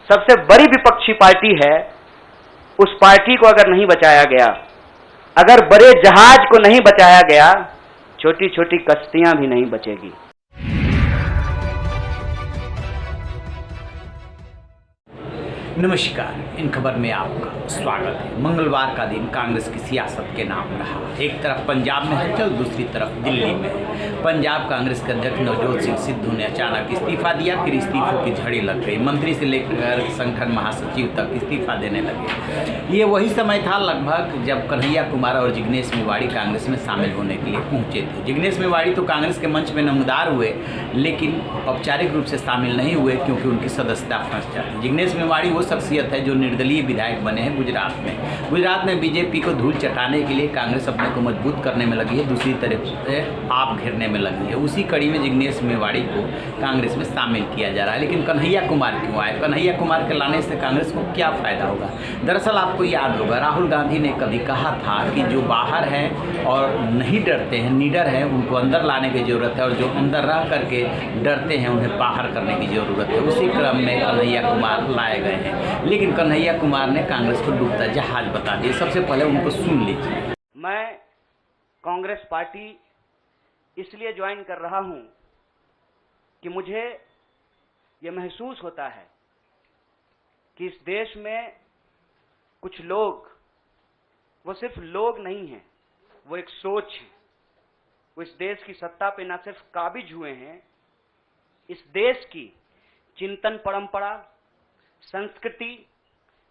सबसे बड़ी विपक्षी पार्टी है, उस पार्टी को अगर नहीं बचाया गया, अगर बड़े जहाज को नहीं बचाया गया, छोटी छोटी कश्तियां भी नहीं बचेगी। नमस्कार, इन खबर में आपका स्वागत है। मंगलवार का दिन कांग्रेस की सियासत के नाम रहा। एक तरफ पंजाब में हलचल, दूसरी तरफ दिल्ली में। पंजाब कांग्रेस के अध्यक्ष नवजोत सिंह सिद्धू ने अचानक इस्तीफा दिया, फिर इस्तीफों की झड़ी लग गई। मंत्री से लेकर संगठन महासचिव तक इस्तीफा देने लगे। ये वही समय था लगभग जब कन्हैया कुमार और जिग्नेश मेवाड़ी कांग्रेस में शामिल होने के लिए पहुंचे थे। जिग्नेश मेवाड़ी तो कांग्रेस के मंच में नमदार हुए, लेकिन औपचारिक रूप से शामिल नहीं हुए क्योंकि उनकी सदस्यता फंस जाती। जिग्नेश मेवाड़ी वो शख्सियत है जो निर्दलीय विधायक बने हैं गुजरात में बीजेपी को धूल चटाने के लिए कांग्रेस अपने को मजबूत करने में लगी है, दूसरी तरफ से आप घेरने में लगी है। उसी कड़ी में जिग्नेश मेवाड़ी को कांग्रेस में शामिल किया जा रहा है। लेकिन कन्हैया कुमार क्यों आए? कन्हैया कुमार के लाने से कांग्रेस को क्या फायदा होगा? दरअसल आपको याद होगा, राहुल गांधी ने कभी कहा था कि जो बाहर हैं और नहीं डरते हैं, निडर हैं, उनको अंदर लाने की जरूरत है, और जो अंदर रह करके डरते हैं उन्हें बाहर करने की जरूरत है। उसी क्रम में कन्हैया कुमार लाए गए हैं। लेकिन कन्हैया कुमार ने कांग्रेस को डूबता जहाज बता दिया। सबसे पहले उनको सुन लीजिए। मैं कांग्रेस पार्टी इसलिए ज्वाइन कर रहा हूं कि मुझे यह महसूस होता है कि इस देश में कुछ लोग, वो सिर्फ लोग नहीं हैं, वो एक सोच है। वो इस देश की सत्ता पे न सिर्फ काबिज हुए हैं, इस देश की चिंतन परंपरा, संस्कृति,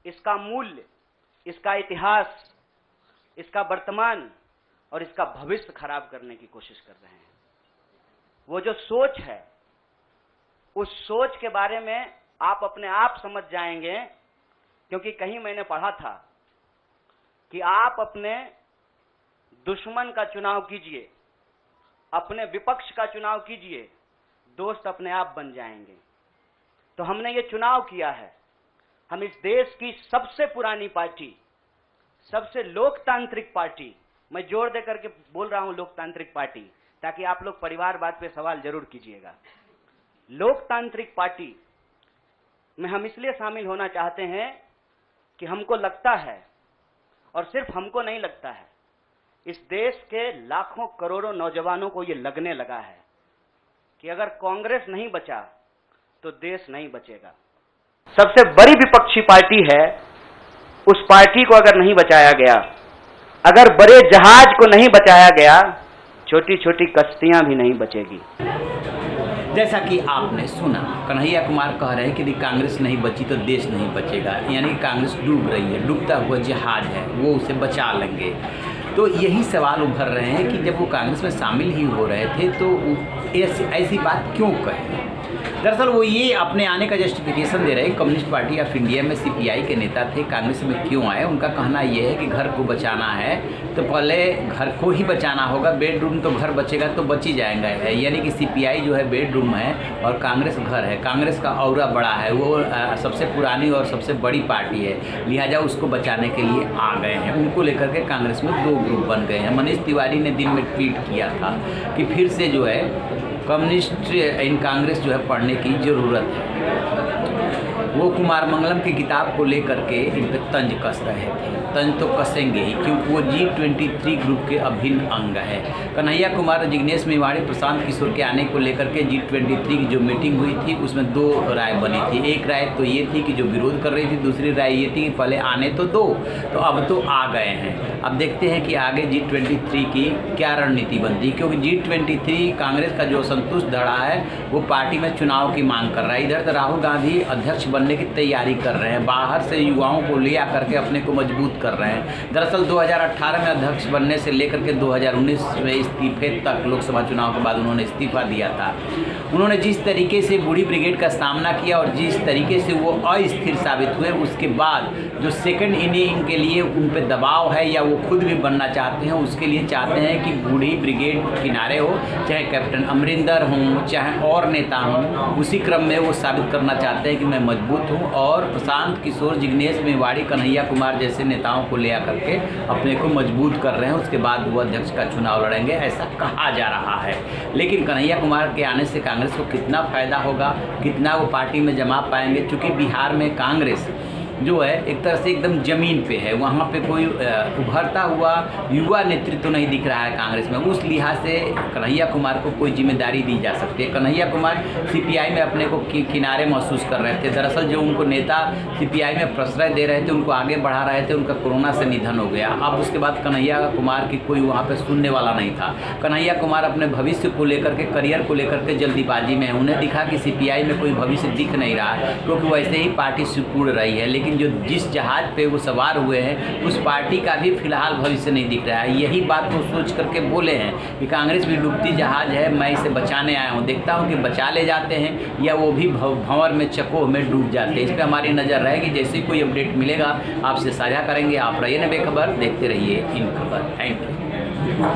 इसका मूल्य, इसका इतिहास, इसका वर्तमान और इसका भविष्य खराब करने की कोशिश कर रहे हैं। वो जो सोच है, उस सोच के बारे में आप अपने आप समझ जाएंगे, क्योंकि कहीं मैंने पढ़ा था कि आप अपने दुश्मन का चुनाव कीजिए, अपने विपक्ष का चुनाव कीजिए, दोस्त अपने आप बन जाएंगे। तो हमने ये चुनाव किया है। हम इस देश की सबसे पुरानी पार्टी, सबसे लोकतांत्रिक पार्टी, मैं जोर दे करके बोल रहा हूं लोकतांत्रिक पार्टी, ताकि आप लोग परिवारवाद पे सवाल जरूर कीजिएगा। लोकतांत्रिक पार्टी में हम इसलिए शामिल होना चाहते हैं कि हमको लगता है, और सिर्फ हमको नहीं लगता है, इस देश के लाखों करोड़ों नौजवानों को ये लगने लगा है कि अगर कांग्रेस नहीं बचा तो देश नहीं बचेगा। सबसे बड़ी विपक्षी पार्टी है, उस पार्टी को अगर नहीं बचाया गया, अगर बड़े जहाज को नहीं बचाया गया, छोटी छोटी कश्तियां भी नहीं बचेगी। जैसा कि आपने सुना, कन्हैया कुमार कह रहे हैं कि यदि कांग्रेस नहीं बची तो देश नहीं बचेगा, यानी कि कांग्रेस डूब रही है, डूबता हुआ जहाज है, वो उसे बचा लेंगे। तो यही सवाल उभर रहे हैं कि जब वो कांग्रेस में शामिल ही हो रहे थे तो ऐसी बात क्यों कहें? दरअसल वो ये अपने आने का जस्टिफिकेशन दे रहे हैं। कम्युनिस्ट पार्टी ऑफ इंडिया में सीपीआई के नेता थे, कांग्रेस में क्यों आए? उनका कहना ये है कि घर को बचाना है तो पहले घर को ही बचाना होगा। बेडरूम तो घर बचेगा तो बच ही जाएगा, यानी कि सीपीआई जो है बेडरूम है और कांग्रेस घर है। कांग्रेस का औरा बड़ा है, वो सबसे पुरानी और सबसे बड़ी पार्टी है, लिहाजा उसको बचाने के लिए आ गए हैं। उनको लेकर के कांग्रेस में दो ग्रुप बन गए हैं। मनीष तिवारी ने दिन में ट्वीट किया था कि फिर से जो है कम्युनिस्ट इन कांग्रेस जो है पढ़ने की ज़रूरत है। वो कुमार मंगलम की किताब को लेकर के इन पर तंज कस रहे थे। तंज तो कसेंगे ही, क्योंकि वो G23 ग्रुप के अभिन्न अंग है। कन्हैया कुमार और जिग्नेश मेवाड़ी, प्रशांत किशोर के आने को लेकर के G23 की जो मीटिंग हुई थी उसमें दो राय बनी थी। एक राय तो ये थी कि जो विरोध कर रही थी, दूसरी राय ये थी कि पहले आने तो दो। तो अब तो आ गए हैं। अब देखते हैं कि आगे G23 की क्या रणनीति बनती, क्योंकि G23 कांग्रेस का जो संतुष्ट धड़ा है वो पार्टी में चुनाव की मांग कर रहा है। इधर तो राहुल गांधी अध्यक्ष बनने की तैयारी कर रहे हैं, बाहर से युवाओं को ले आकर के अपने को मजबूत कर रहे हैं। दरअसल 2018 में अध्यक्ष बनने से लेकर के 2019 में इस्तीफे तक, लोकसभा चुनाव के बाद उन्होंने इस्तीफा दिया था। उन्होंने जिस तरीके से बूढ़ी ब्रिगेड का सामना किया और जिस तरीके से वो अस्थिर साबित हुए, उसके बाद जो सेकंड इनिंग के लिए उन पर दबाव है या वो खुद भी बनना चाहते हैं, उसके लिए चाहते हैं कि बूढ़ी ब्रिगेड किनारे हो, चाहे कैप्टन अमरिंदर हों, चाहे और नेता हों। उसी क्रम में वो साबित करना चाहते हैं कि मैं मजबूत हूँ, और प्रशांत किशोर, जिग्नेश मेवाड़ी, कन्हैया कुमार जैसे नेताओं को ले आकर के अपने को मजबूत कर रहे हैं। उसके बाद वो अध्यक्ष का चुनाव लड़ेंगे, ऐसा कहा जा रहा है। लेकिन कन्हैया कुमार के आने से कांग्रेस कांग्रेस को कितना फ़ायदा होगा, कितना वो पार्टी में जमा पाएंगे। चूँकि बिहार में कांग्रेस जो है एक तरह से एकदम ज़मीन पे है, वहाँ पे कोई उभरता हुआ युवा नेतृत्व नहीं दिख रहा है कांग्रेस में। उस लिहाज से कन्हैया कुमार को कोई जिम्मेदारी दी जा सकती है। कन्हैया कुमार सीपीआई में अपने को किनारे महसूस कर रहे थे। दरअसल जो उनको नेता सीपीआई में प्रश्रय दे रहे थे, उनको आगे बढ़ा रहे थे, उनका कोरोना से निधन हो गया। अब उसके बाद कन्हैया कुमार की कोई वहाँ पर सुनने वाला नहीं था। कन्हैया कुमार अपने भविष्य को लेकर के, करियर को लेकर के जल्दीबाजी में है। उन्हें दिखा कि सीपीआई में कोई भविष्य दिख नहीं रहा, क्योंकि वैसे ही पार्टी सिकुड़ रही है। लेकिन जो जिस जहाज पे वो सवार हुए हैं, उस पार्टी का भी फिलहाल भविष्य नहीं दिख रहा है। यही बात वो सोच करके बोले हैं कि कांग्रेस भी डूबती जहाज है, मैं इसे बचाने आया हूँ। देखता हूँ कि बचा ले जाते हैं या वो भी भंवर में, चकोह में डूब जाते हैं। इस पर हमारी नज़र रहेगी। जैसे कोई अपडेट मिलेगा आपसे साझा करेंगे। आप रहिए ना बेखबर, देखते रहिए इन खबर। Thank you.